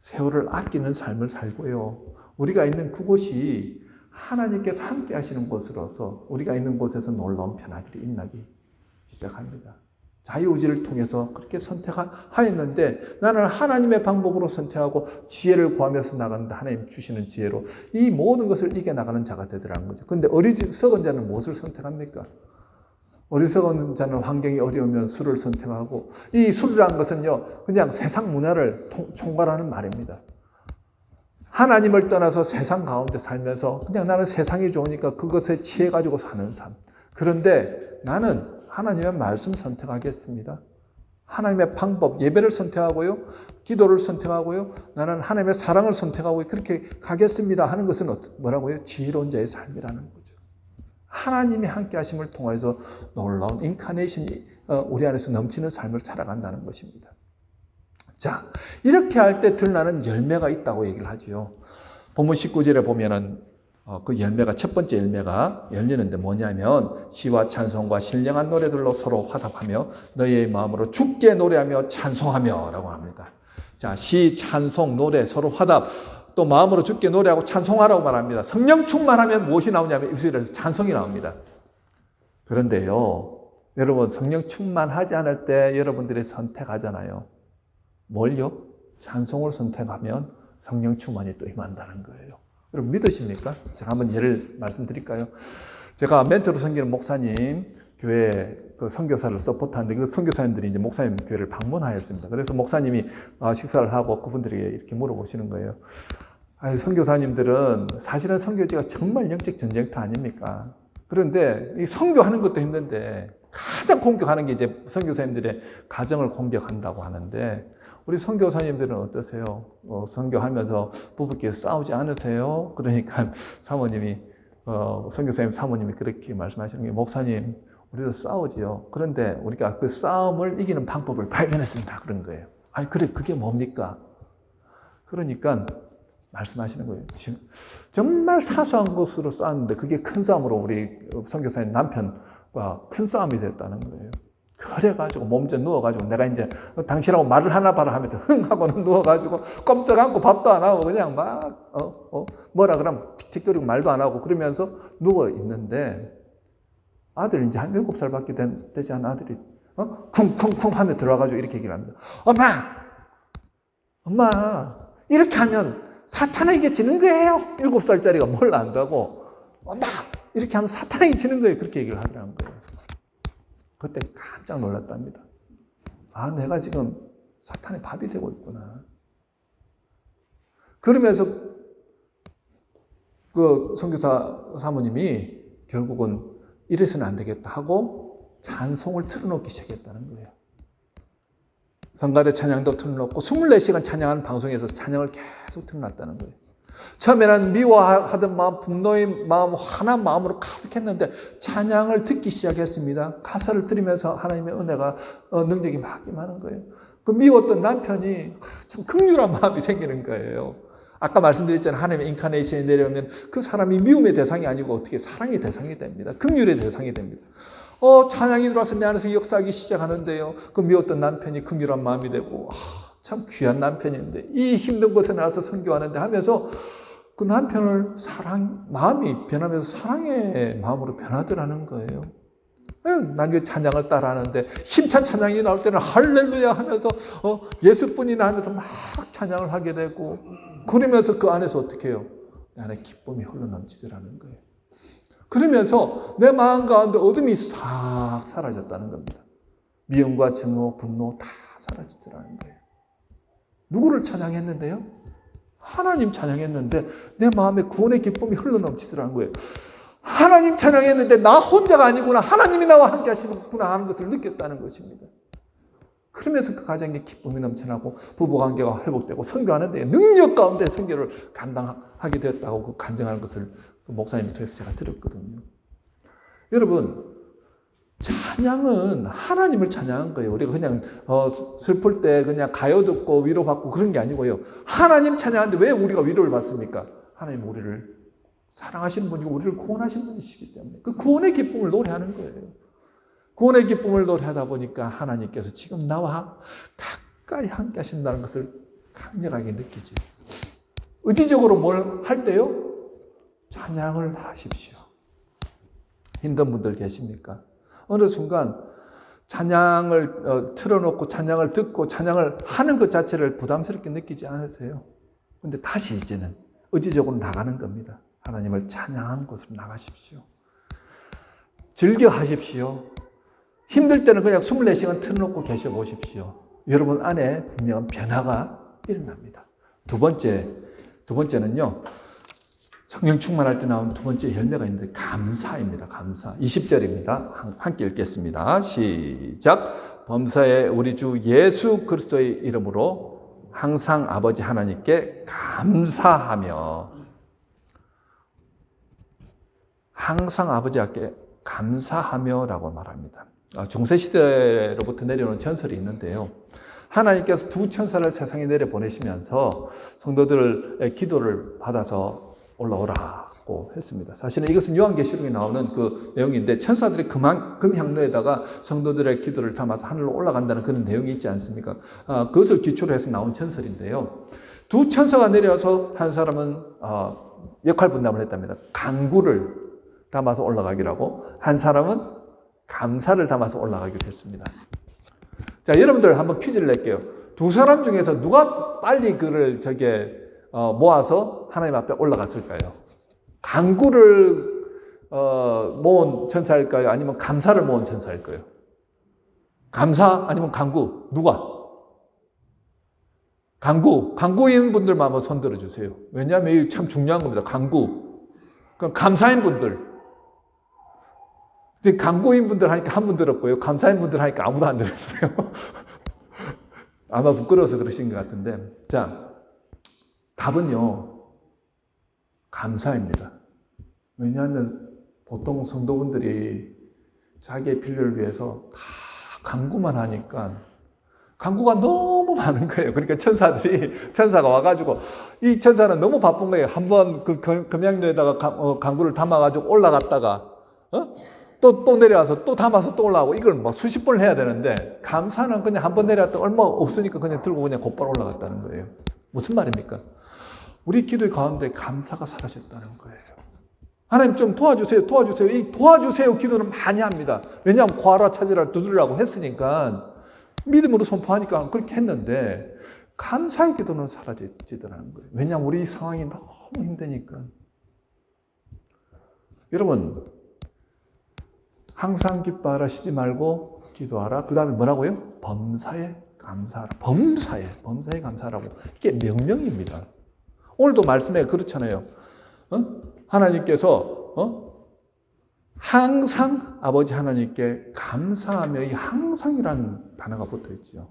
세월을 아끼는 삶을 살고요. 우리가 있는 그곳이 하나님께서 함께 하시는 곳으로서 우리가 있는 곳에서 놀라운 변화들이 일어나기 시작합니다. 자유의지를 통해서 그렇게 선택하였는데 나는 하나님의 방법으로 선택하고 지혜를 구하면서 나간다. 하나님 주시는 지혜로 이 모든 것을 이겨나가는 자가 되더라는 거죠. 그런데 어리석은 자는 무엇을 선택합니까? 어리석은 자는 환경이 어려우면 술을 선택하고 이 술이라는 것은요 그냥 세상 문화를 총괄하는 말입니다. 하나님을 떠나서 세상 가운데 살면서 그냥 나는 세상이 좋으니까 그것에 취해가지고 사는 삶. 그런데 나는 하나님의 말씀 선택하겠습니다. 하나님의 방법, 예배를 선택하고요. 기도를 선택하고요. 나는 하나님의 사랑을 선택하고 그렇게 가겠습니다 하는 것은 뭐라고요? 지혜로운 자의 삶이라는 거죠. 하나님이 함께 하심을 통해서 놀라운 인카네이션이 우리 안에서 넘치는 삶을 살아간다는 것입니다. 자, 이렇게 할 때 드러나는 열매가 있다고 얘기를 하죠. 본문 19절에 보면은 그 열매가 첫 번째 열매가 열리는데 뭐냐면 시와 찬송과 신령한 노래들로 서로 화답하며 너희의 마음으로 주께 노래하며 찬송하며 라고 합니다. 자, 시, 찬송, 노래 서로 화답 또 마음으로 주께 노래하고 찬송하라고 말합니다. 성령 충만하면 무엇이 나오냐면 입술에서 찬송이 나옵니다. 그런데요, 여러분 성령 충만하지 않을 때 여러분들이 선택하잖아요. 뭘요? 찬송을 선택하면 성령 충만이 또 임한다는 거예요. 여러분 믿으십니까? 제가 한번 예를 말씀드릴까요? 제가 멘토로 섬기는 목사님 교회 그 선교사를 서포트하는데 그 선교사님들이 이제 목사님 교회를 방문하였습니다. 그래서 목사님이 식사를 하고 그분들에게 이렇게 물어보시는 거예요. 아니, 선교사님들은 사실은 선교지가 정말 영적 전쟁터 아닙니까? 그런데 이 선교하는 것도 힘든데 가장 공격하는 게 이제 선교사님들의 가정을 공격한다고 하는데 우리 선교사님들은 어떠세요? 선교하면서 부부끼리 싸우지 않으세요? 그러니까 사모님이 선교사님 사모님이 그렇게 말씀하시는 게 목사님 우리도 싸우지요. 그런데 우리가 그 싸움을 이기는 방법을 발견했습니다. 그런 거예요. 아니 그래 그게 뭡니까? 그러니까 말씀하시는 거예요. 지금 정말 사소한 것으로 싸웠는데 그게 큰 싸움으로 우리 선교사님 남편과 큰 싸움이 됐다는 거예요. 그래가지고 몸져 누워가지고 내가 이제 당신하고 말을 하나 봐라 하면서 흥 하고는 누워가지고 꼼짝 않고 밥도 안 하고 그냥 막 뭐라 그러면 틱틱거리고 말도 안 하고 그러면서 누워 있는데 아들 이제 한 7살밖에 되지 않은 아들이 쿵쿵쿵 하며 들어와가지고 이렇게 얘기를 합니다. 엄마 이렇게 하면 사탄에게 지는 거예요. 7살짜리가 뭘 안다고 엄마 이렇게 하면 사탄에게 지는 거예요. 그렇게 얘기를 하더라는 거예요. 그때 깜짝 놀랐답니다. 아, 내가 지금 사탄의 밥이 되고 있구나. 그러면서 그 선교사 사모님이 결국은 이래서는 안 되겠다 하고 찬송을 틀어놓기 시작했다는 거예요. 성가대 찬양도 틀어놓고 24시간 찬양하는 방송에서 찬양을 계속 틀어놨다는 거예요. 처음에는 미워하던 마음, 분노의 마음, 화난 마음으로 가득했는데 찬양을 듣기 시작했습니다. 가사를 들으면서 하나님의 은혜가 능력이 막 임하는 거예요. 그 미웠던 남편이 참 긍휼한 마음이 생기는 거예요. 아까 말씀드렸잖아요. 하나님의 인카네이션이 내려오면 그 사람이 미움의 대상이 아니고 어떻게 사랑의 대상이 됩니다. 긍휼의 대상이 됩니다. 찬양이 들어와서 내 안에서 역사하기 시작하는데요. 그 미웠던 남편이 긍휼한 마음이 되고 참 귀한 남편인데 이 힘든 곳에 나와서 선교하는데 하면서 그 남편을 마음이 변하면서 사랑의 마음으로 변하더라는 거예요. 나중에 찬양을 따라하는데 힘찬 찬양이 나올 때는 할렐루야 하면서 예수뿐이나 하면서 막 찬양을 하게 되고 그러면서 그 안에서 어떻게 해요? 내 안에 기쁨이 흘러넘치더라는 거예요. 그러면서 내 마음 가운데 어둠이 싹 사라졌다는 겁니다. 미움과 증오, 분노 다 사라지더라는 거예요. 누구를 찬양했는데요? 하나님 찬양했는데 내 마음에 구원의 기쁨이 흘러넘치더라는 거예요. 하나님 찬양했는데 나 혼자가 아니구나. 하나님이 나와 함께 하시는구나 하는 것을 느꼈다는 것입니다. 그러면서 그 가정에 기쁨이 넘쳐나고 부부관계가 회복되고 선교하는데 능력 가운데 선교를 감당하게 되었다고 그 간증하는 것을 그 목사님 통해서 제가 들었거든요. 여러분 찬양은 하나님을 찬양한 거예요. 우리가 그냥 슬플 때 그냥 가요 듣고 위로받고 그런 게 아니고요. 하나님 찬양하는데 왜 우리가 위로를 받습니까? 하나님 우리를 사랑하시는 분이고 우리를 구원하신 분이시기 때문에 그 구원의 기쁨을 노래하는 거예요. 구원의 기쁨을 노래하다 보니까 하나님께서 지금 나와 가까이 함께 하신다는 것을 강력하게 느끼죠. 의지적으로 뭘 할 때요? 찬양을 하십시오. 힘든 분들 계십니까? 어느 순간 찬양을 틀어놓고 찬양을 듣고 찬양을 하는 것 자체를 부담스럽게 느끼지 않으세요? 근데 다시 이제는 의지적으로 나가는 겁니다. 하나님을 찬양한 곳으로 나가십시오. 즐겨 하십시오. 힘들 때는 그냥 24시간 틀어놓고 계셔 보십시오. 여러분 안에 분명한 변화가 일어납니다. 두 번째는요. 성령 충만할 때 나온 두 번째 열매가 있는데 감사입니다. 감사. 20절입니다. 함께 읽겠습니다. 시작. 범사에 우리 주 예수 그리스도의 이름으로 항상 아버지 하나님께 감사하며 항상 아버지께 감사하며라고 말합니다. 중세시대로부터 내려오는 전설이 있는데요. 하나님께서 두 천사를 세상에 내려보내시면서 성도들의 기도를 받아서 올라오라고 했습니다. 사실은 이것은 요한계시록에 나오는 그 내용인데 천사들이 금향로에다가 성도들의 기도를 담아서 하늘로 올라간다는 그런 내용이 있지 않습니까? 그것을 기초로 해서 나온 전설인데요. 두 천사가 내려와서 한 사람은 역할 분담을 했답니다. 강구를 담아서 올라가기로 하고 한 사람은 감사를 담아서 올라가기로 했습니다. 자, 여러분들 한번 퀴즈를 낼게요. 두 사람 중에서 누가 빨리 그를 모아서 하나님 앞에 올라갔을까요? 간구를 모은 천사일까요? 아니면 감사를 모은 천사일까요? 감사 아니면 간구? 누가? 간구인 분들만 한번 손 들어주세요. 왜냐하면 이게 참 중요한 겁니다. 간구. 그럼 감사인 분들. 이제 간구인 분들 하니까 한 분 들었고요. 감사인 분들 하니까 아무도 안 들었어요. 아마 부끄러워서 그러신 것 같은데. 자, 답은요, 감사입니다. 왜냐하면 보통 성도분들이 자기의 필요를 위해서 다 간구만 하니까 간구가 너무 많은 거예요. 그러니까 천사가 와가지고, 이 천사는 너무 바쁜 거예요. 한번 그 금양로에다가 간구를 담아가지고 올라갔다가, 또 내려와서 또 담아서 또 올라가고, 이걸 막 수십 번을 해야 되는데, 감사는 그냥 한 번 내려왔다 얼마 없으니까 그냥 들고 그냥 곧바로 올라갔다는 거예요. 무슨 말입니까? 우리 기도의 가운데 감사가 사라졌다는 거예요. 하나님 좀 도와주세요. 이 도와주세요 기도는 많이 합니다. 왜냐하면 구하라 찾으라 두드리라고 했으니까 믿음으로 선포하니까 그렇게 했는데 감사의 기도는 사라지더라는 거예요. 왜냐하면 우리 상황이 너무 힘드니까. 여러분, 항상 기뻐하라 쉬지 말고 기도하라. 그 다음에 뭐라고요? 범사에 감사하라. 범사에 감사하라고. 이게 명령입니다. 오늘도 말씀에 그렇잖아요. 하나님께서 항상 아버지 하나님께 감사하며, 이 항상이라는 단어가 붙어 있죠.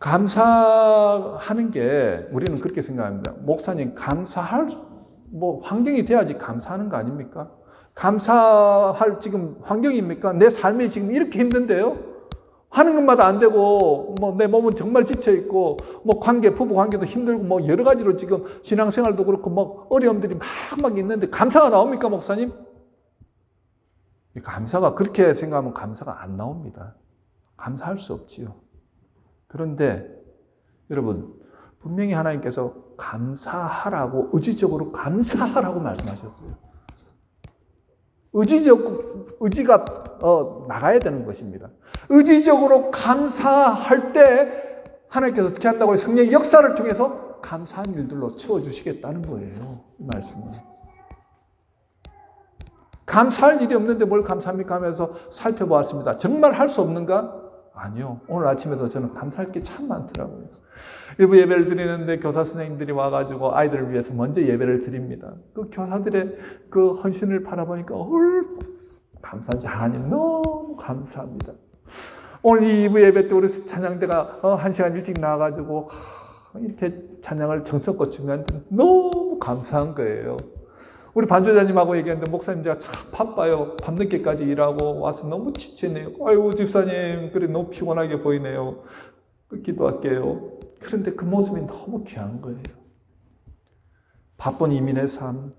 감사하는 게 우리는 그렇게 생각합니다. 목사님, 감사할 환경이 돼야지 감사하는 거 아닙니까? 감사할 지금 환경입니까? 내 삶이 지금 이렇게 힘든데요? 하는 것마다 안 되고, 내 몸은 정말 지쳐있고, 부부 관계도 힘들고, 여러 가지로 지금 신앙생활도 그렇고, 어려움들이 막 있는데, 감사가 나옵니까, 목사님? 감사가, 그렇게 생각하면 감사가 안 나옵니다. 감사할 수 없지요. 그런데, 여러분, 분명히 하나님께서 감사하라고, 의지적으로 감사하라고 말씀하셨어요. 의지가 나가야 되는 것입니다. 의지적으로 감사할 때 하나님께서 어떻게 한다고요? 성령의 역사를 통해서 감사한 일들로 채워주시겠다는 거예요. 이 말씀은. 감사할 일이 없는데 뭘 감사합니까 하면서 살펴보았습니다. 정말 할 수 없는가? 아니요. 오늘 아침에도 저는 감사할 게 참 많더라고요. 일부 예배를 드리는데 교사 선생님들이 와가지고 아이들을 위해서 먼저 예배를 드립니다. 그 교사들의 그 헌신을 바라보니까 감사하지. 하나님 너무 감사합니다. 오늘 이 2부 예배 때 우리 찬양대가 1시간 일찍 나와가지고 이렇게 찬양을 정성껏 준비하는데 너무 감사한 거예요. 우리 반주자님하고 얘기했는데, 목사님 제가 참 바빠요. 밤늦게까지 일하고 와서 너무 지치네요. 아이고 집사님, 그래 너무 피곤하게 보이네요. 기도할게요. 그런데 그 모습이 너무 귀한 거예요. 바쁜 이민의 삶,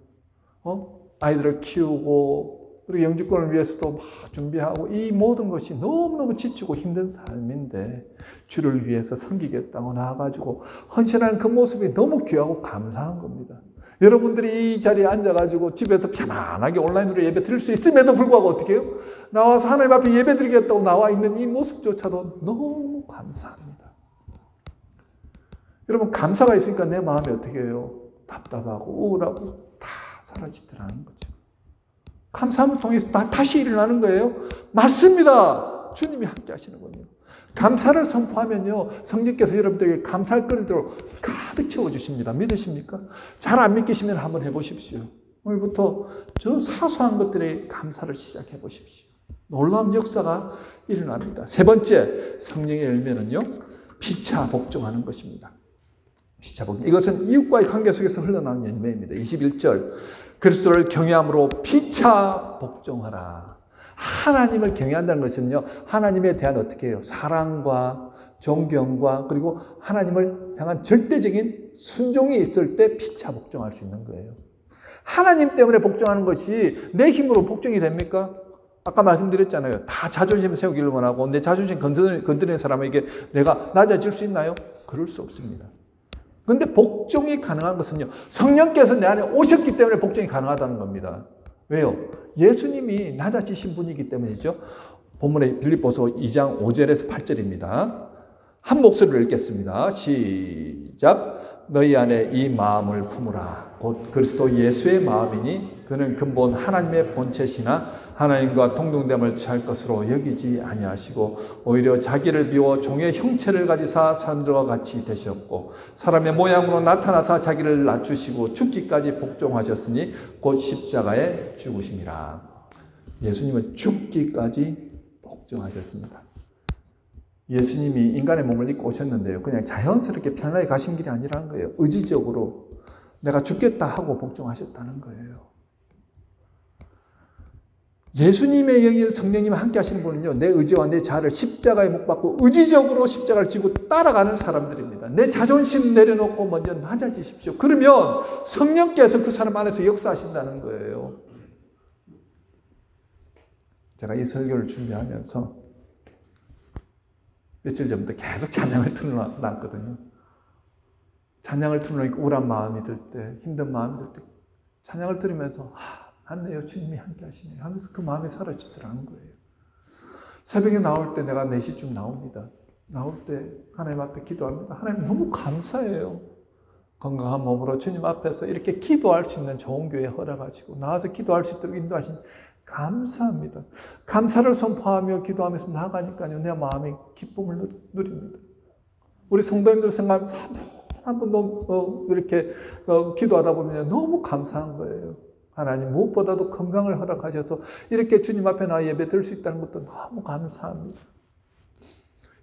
아이들을 키우고, 그리고 영주권을 위해서도 막 준비하고, 이 모든 것이 너무너무 지치고 힘든 삶인데 주를 위해서 섬기겠다고 나와가지고 헌신하는 그 모습이 너무 귀하고 감사한 겁니다. 여러분들이 이 자리에 앉아가지고 집에서 편안하게 온라인으로 예배 드릴 수 있음에도 불구하고 어떻게 해요? 나와서 하나님 앞에 예배 드리겠다고 나와 있는 이 모습조차도 너무 감사합니다. 여러분, 감사가 있으니까 내 마음이 어떻게 해요? 답답하고 우울하고 다 사라지더라는 거죠. 감사함을 통해서 다시 일어나는 거예요. 맞습니다. 주님이 함께 하시는군요. 감사를 선포하면요, 성령께서 여러분들에게 감사할 거리대로 가득 채워주십니다. 믿으십니까? 잘 안 믿기시면 한번 해보십시오. 오늘부터 저 사소한 것들에 감사를 시작해 보십시오. 놀라운 역사가 일어납니다. 세 번째, 성령의 열매는요, 피차 복종하는 것입니다. 피차 복종. 이것은 이웃과의 관계 속에서 흘러나오는 열매입니다. 21절. 그리스도를 경외함으로 피차 복종하라. 하나님을 경외한다는 것은요, 하나님에 대한 어떻게 해요? 사랑과 존경과 그리고 하나님을 향한 절대적인 순종이 있을 때 피차 복종할 수 있는 거예요. 하나님 때문에 복종하는 것이 내 힘으로 복종이 됩니까? 아까 말씀드렸잖아요. 다 자존심 세우기를 원하고 내 자존심 건드리는 사람에게 내가 낮아질 수 있나요? 그럴 수 없습니다. 그런데 복종이 가능한 것은요, 성령께서 내 안에 오셨기 때문에 복종이 가능하다는 겁니다. 왜요? 예수님이 낮아지신 분이기 때문이죠. 본문의 빌립보서 2장 5절에서 8절입니다. 한 목소리로 읽겠습니다. 시작. 너희 안에 이 마음을 품으라. 곧 그리스도 예수의 마음이니 그는 근본 하나님의 본체시나 하나님과 동등됨을 취할 것으로 여기지 아니하시고 오히려 자기를 비워 종의 형체를 가지사 사람들과 같이 되셨고 사람의 모양으로 나타나사 자기를 낮추시고 죽기까지 복종하셨으니 곧 십자가에 죽으심이라. 예수님은 죽기까지 복종하셨습니다. 예수님이 인간의 몸을 입고 오셨는데요. 그냥 자연스럽게 편하게 가신 길이 아니라는 거예요. 의지적으로 내가 죽겠다 하고 복종하셨다는 거예요. 예수님의 영이 성령님이 함께 하시는 분은요. 내 의지와 내 자아를 십자가에 못 박고 의지적으로 십자가를 지고 따라가는 사람들입니다. 내 자존심 내려놓고 먼저 낮아지십시오. 그러면 성령께서 그 사람 안에서 역사하신다는 거예요. 제가 이 설교를 준비하면서 며칠 전부터 계속 찬양을 틀어놨거든요. 찬양을 틀어놓으니까 우울한 마음이 들 때, 힘든 마음이 들 때 찬양을 들으면서 맞네요. 주님이 함께 하시네요 하면서 그 마음이 사라지더라는 거예요. 새벽에 나올 때 내가 4시쯤 나옵니다. 나올 때 하나님 앞에 기도합니다. 하나님 너무 감사해요. 건강한 몸으로 주님 앞에서 이렇게 기도할 수 있는 좋은 교회 허락하시고 나와서 기도할 수 있도록 인도하신 감사합니다. 감사를 선포하며 기도하면서 나아가니까요. 내 마음이 기쁨을 누립니다. 우리 성도님들 생각하면서 한 번도 이렇게 기도하다 보면 너무 감사한 거예요. 하나님 무엇보다도 건강을 허락하셔서 이렇게 주님 앞에 나 예배 드릴 수 있다는 것도 너무 감사합니다.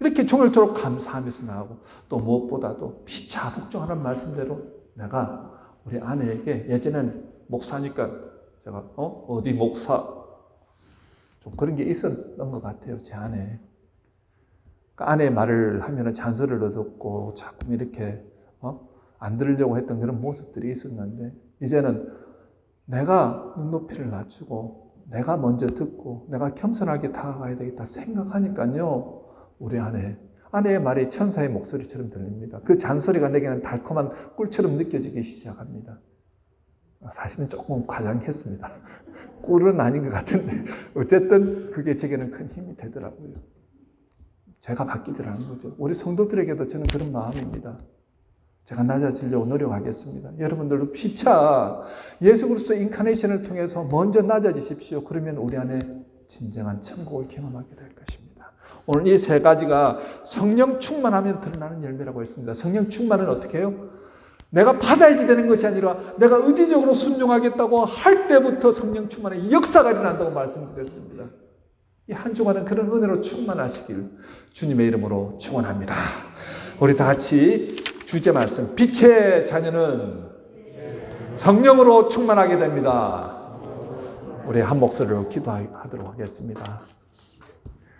이렇게 종일토록 감사하면서 나가고 또 무엇보다도 피차 복종하는 말씀대로 내가 우리 아내에게 예전엔 목사니까 제가 어디 목사 좀 그런 게 있었던 것 같아요. 제 안에. 그러니까 아내의 말을 하면 잔소리를 얻었고 자꾸 이렇게 안 들으려고 했던 그런 모습들이 있었는데 이제는 내가 눈높이를 낮추고 내가 먼저 듣고 내가 겸손하게 다가가야 되겠다 생각하니까요. 우리 아내의 말이 천사의 목소리처럼 들립니다. 그 잔소리가 내게는 달콤한 꿀처럼 느껴지기 시작합니다. 사실은 조금 과장했습니다. 꿀은 아닌 것 같은데 어쨌든 그게 제게는 큰 힘이 되더라고요. 제가 바뀌더라는 거죠. 우리 성도들에게도 저는 그런 마음입니다. 제가 낮아지려고 노력하겠습니다. 여러분들도 피차 예수 그리스도 인카네이션을 통해서 먼저 낮아지십시오. 그러면 우리 안에 진정한 천국을 경험하게 될 것입니다. 오늘 이 세 가지가 성령 충만하면 드러나는 열매라고 했습니다. 성령 충만은 어떻게 해요? 내가 받아야지 되는 것이 아니라 내가 의지적으로 순종하겠다고 할 때부터 성령 충만의 역사가 일어난다고 말씀드렸습니다. 이 한 주간은 그런 은혜로 충만하시길 주님의 이름으로 축원합니다. 우리 다 같이 주제 말씀, 빛의 자녀는 성령으로 충만하게 됩니다. 우리 한 목소리로 기도하도록 하겠습니다.